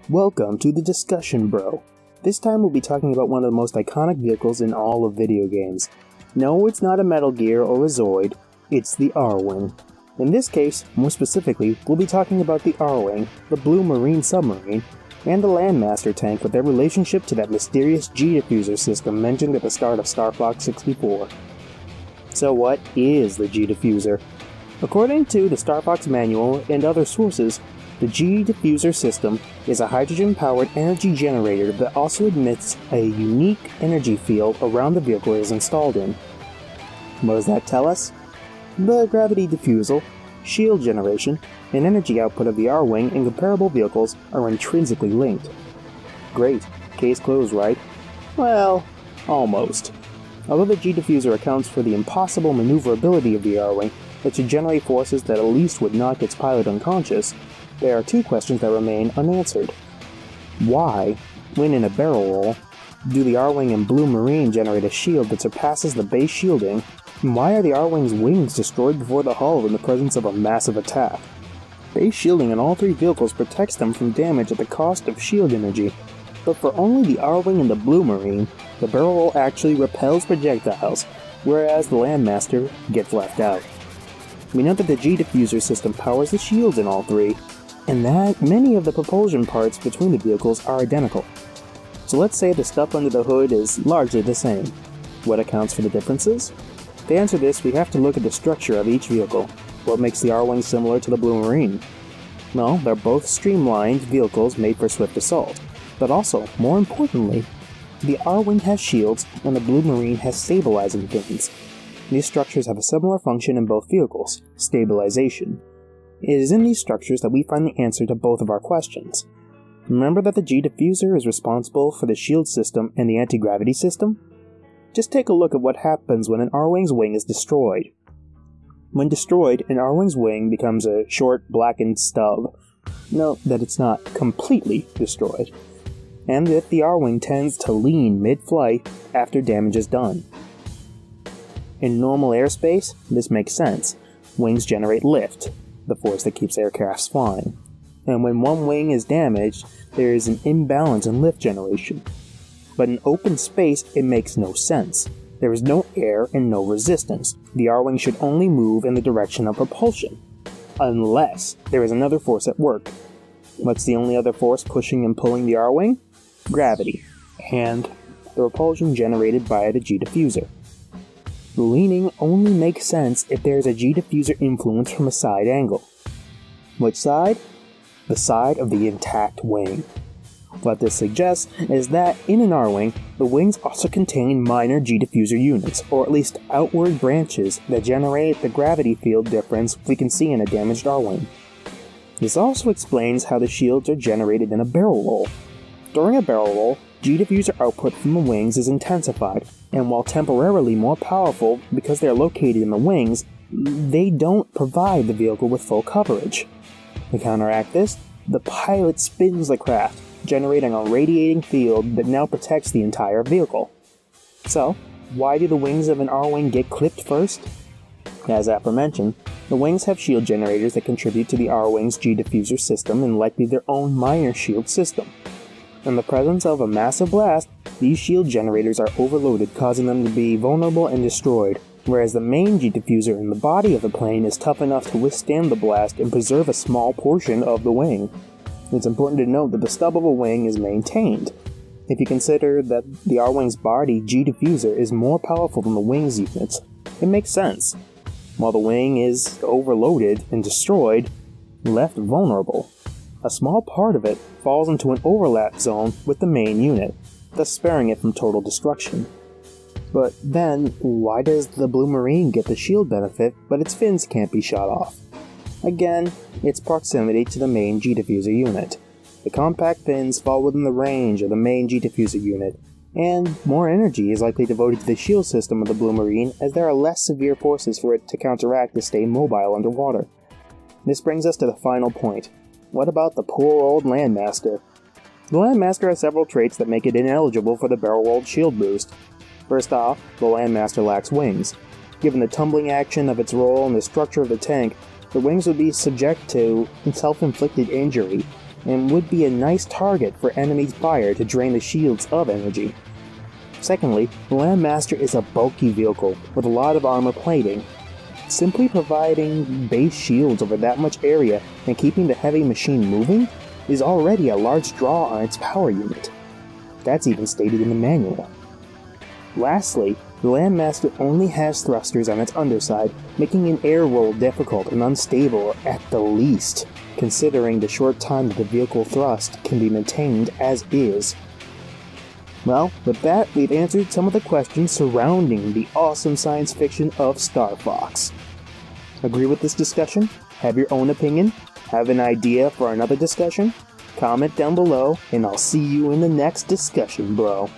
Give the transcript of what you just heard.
Welcome to the discussion, bro. This time we'll be talking about one of the most iconic vehicles in all of video games. No, it's not a Metal Gear or a Zoid, it's the R-Wing. In this case, more specifically, we'll be talking about the R-Wing, the Blue Marine submarine, and the Landmaster tank with their relationship to that mysterious G-Diffuser system mentioned at the start of Starfox 64. So what is the G-Diffuser? According to the Starfox manual and other sources, the G-Diffuser system is a hydrogen-powered energy generator that also emits a unique energy field around the vehicle it is installed in. What does that tell us? The gravity diffusal, shield generation, and energy output of the R-Wing and comparable vehicles are intrinsically linked. Great. Case closed, right? Well, almost. Although the G-Diffuser accounts for the impossible maneuverability of the R-Wing that should generate forces that at least would knock its pilot unconscious, there are two questions that remain unanswered. Why, when in a barrel roll, do the R-Wing and Blue Marine generate a shield that surpasses the base shielding, and why are the R-Wing's wings destroyed before the hull in the presence of a massive attack? Base shielding in all three vehicles protects them from damage at the cost of shield energy, but for only the R-Wing and the Blue Marine, the barrel roll actually repels projectiles, whereas the Landmaster gets left out. We know that the G-Diffuser system powers the shields in all three, and that many of the propulsion parts between the vehicles are identical. So let's say the stuff under the hood is largely the same. What accounts for the differences? To answer this, we have to look at the structure of each vehicle. What makes the R-Wing similar to the Blue Marine? Well, they're both streamlined vehicles made for swift assault. But also, more importantly, the R-Wing has shields and the Blue Marine has stabilizing fins. These structures have a similar function in both vehicles, stabilization. It is in these structures that we find the answer to both of our questions. Remember that the G-Diffuser is responsible for the shield system and the anti-gravity system? Just take a look at what happens when an R-Wing's wing is destroyed. When destroyed, an R-Wing's wing becomes a short, blackened stub. Note that it's not completely destroyed, and that the R-Wing tends to lean mid-flight after damage is done. In normal airspace, this makes sense. Wings generate lift, the force that keeps aircrafts flying. And when one wing is damaged, there is an imbalance in lift generation. But in open space, it makes no sense. There is no air and no resistance. The R-Wing should only move in the direction of propulsion. Unless there is another force at work. What's the only other force pushing and pulling the R-Wing? Gravity. And the repulsion generated by the G-Diffuser. Leaning only makes sense if there is a G-Diffuser influence from a side angle. Which side? The side of the intact wing. What this suggests is that in an R-Wing, the wings also contain minor G-Diffuser units, or at least outward branches that generate the gravity field difference we can see in a damaged R-Wing. This also explains how the shields are generated in a barrel roll. During a barrel roll, G-Diffuser output from the wings is intensified, and while temporarily more powerful because they are located in the wings, they don't provide the vehicle with full coverage. To counteract this, the pilot spins the craft, generating a radiating field that now protects the entire vehicle. So, why do the wings of an R-Wing get clipped first? As aforementioned, the wings have shield generators that contribute to the R-Wing's G-Diffuser system and likely their own minor shield system. In the presence of a massive blast, these shield generators are overloaded, causing them to be vulnerable and destroyed, whereas the main G-Diffuser in the body of the plane is tough enough to withstand the blast and preserve a small portion of the wing. It's important to note that the stub of a wing is maintained. If you consider that the R-Wing's body G-Diffuser is more powerful than the wing's units, it makes sense. While the wing is overloaded and destroyed, left vulnerable. A small part of it falls into an overlap zone with the main unit, thus sparing it from total destruction. But then, why does the Blue Marine get the shield benefit, but its fins can't be shot off? Again, it's proximity to the main G-Diffuser unit. The compact fins fall within the range of the main G-Diffuser unit, and more energy is likely devoted to the shield system of the Blue Marine as there are less severe forces for it to counteract to stay mobile underwater. This brings us to the final point. What about the poor old Landmaster? The Landmaster has several traits that make it ineligible for the barrel-rolled shield boost. First off, the Landmaster lacks wings. Given the tumbling action of its roll and the structure of the tank, the wings would be subject to self-inflicted injury, and would be a nice target for enemy fire to drain the shields of energy. Secondly, the Landmaster is a bulky vehicle with a lot of armor plating. Simply providing base shields over that much area and keeping the heavy machine moving is already a large draw on its power unit. That's even stated in the manual. Lastly, the Landmaster only has thrusters on its underside, making an air roll difficult and unstable at the least, considering the short time that the vehicle thrust can be maintained as is. Well, with that, we've answered some of the questions surrounding the awesome science fiction of Starfox. Agree with this discussion? Have your own opinion? Have an idea for another discussion? Comment down below, and I'll see you in the next discussion, bro.